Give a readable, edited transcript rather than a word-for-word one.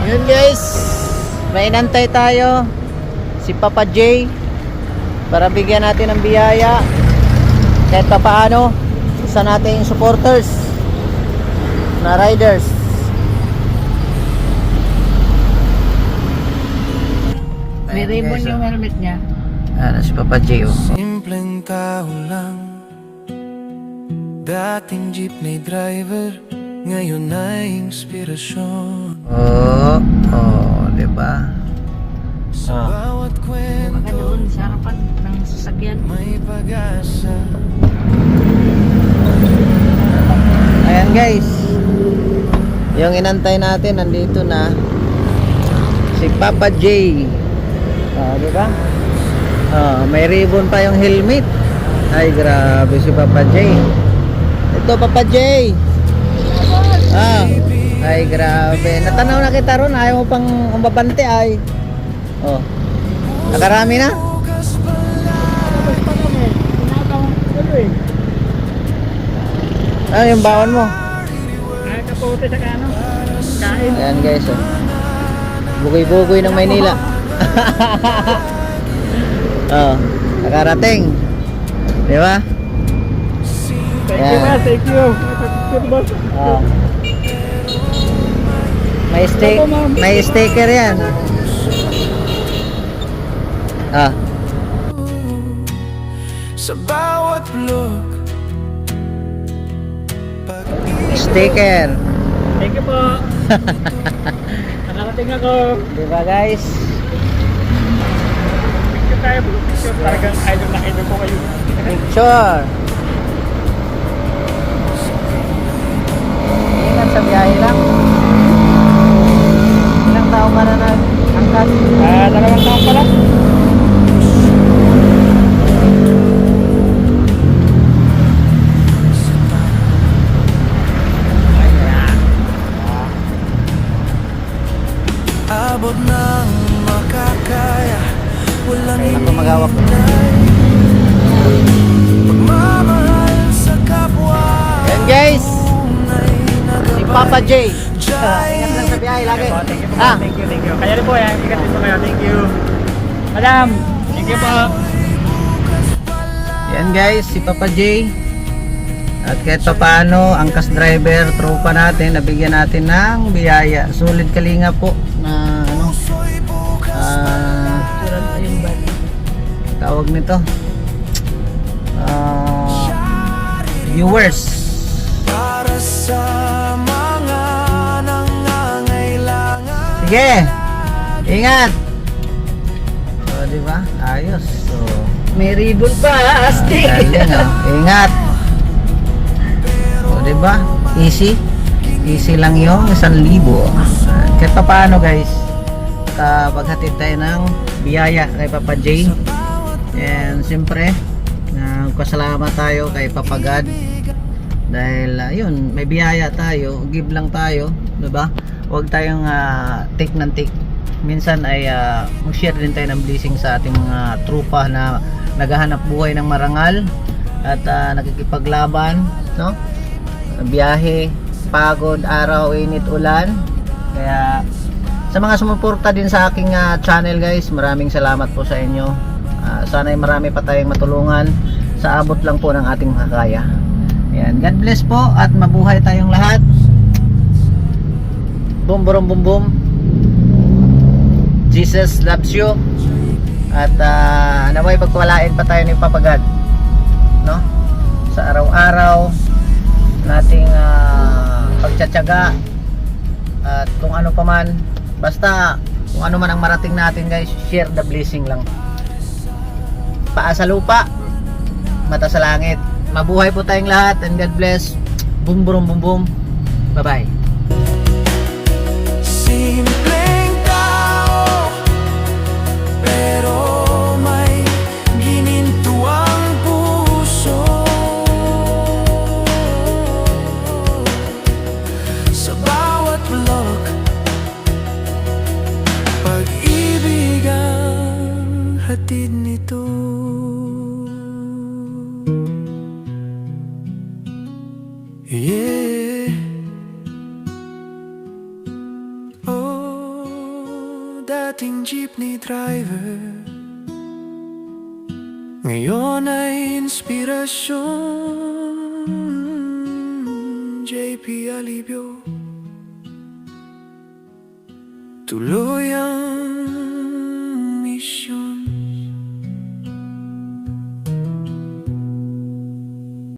Yun guys, may inantay tayo si Papa J para bigyan natin ng biyaya kahit pa paano sa nating supporters na riders. May ribbon yung helmet niya. Ano si Papa J oh. Simpleng tao lang, dating jeepney driver, ngayon ay inspirasyon. Oh, diba? Sa bawat Baka kwento, doon sa harapan ng sasakyan. may pag-asa. Ayan guys, yung inantay natin nandito na si Papa J. Diba? May ribbon pa yung helmet. Ay grabe si Papa J. Ito Papa J. Ay grabe. Natanaw na kita ron. Ayaw mo pang umabante ay. Nakarami na? Yung baon mo. Kapote sa kano. Kain. Ayan guys bugoy-bugoy ng Maynila. Nakarating. Di ba? Thank you, man. Thank you. May sticker yan. Sa bawat blog, Sticker. Thank you po. Nakarating ako. Di ba guys? Picture tayo po. Picture talagang idol na idol ko kayo. Picture. Ingat sa biyahe lang. Ilang taong ka na nag-angkat? 2 taon pa lang. abot ng makakaya, walang Ako maghawak. pagmamahal sa kapwa. Yan guys, si Papa J. Ingat lang sa biyahe lagi. Thank you po. Thank you. Kaya rin po yan. Ingat din po kayo. Thank you. Madam, thank you po. Yan guys, si Papa J. At kahit pa paano, ang cast driver, tropa natin, nabigyan natin ng biyaya. Sulit kalinga po na ano, tawag nito, viewers. Para sa mga nangangailangan. Sige, ingat. Diba? Ayos. So, May ribbon pa, astig. ingat. Diba? Easy. Easy lang yung 1,000. Kahit pa paano guys, paghatid tayo ng biyaya kay Papa J. And siyempre, pasalamat tayo kay Papa God. Dahil yun, may biyaya tayo, give lang tayo, diba? Huwag tayong take ng take. Minsan ay mag-share din tayo ng blessing sa ating mga trupa na naghahanap buhay ng marangal at nakikipaglaban, no? Biyahe, pagod, araw, init, ulan. Kaya sa mga sumuporta din sa aking channel guys, maraming salamat po sa inyo. Sana ay marami pa tayong matulungan sa abot lang po ng ating makakaya. Ayan, God bless po at mabuhay tayong lahat. Boom boom boom boom. Jesus loves you. At naway pagpalain pa tayo ni Papa God, no? Sa araw-araw nating pagtsatsaga at kung ano pa man, basta kung ano man ang marating natin guys, share the blessing lang. Paa sa lupa, mata sa langit. Mabuhay po tayong lahat and God bless. Boom boom boom boom. Bye bye. Simpleng tao, pero may ginintuang puso. Sa bawat vlog, pag-ibig ang hatid nito. Yeah. Oh. dating jeepney driver, ngayon ay inspirasyon. JP Alibio, tuloy ang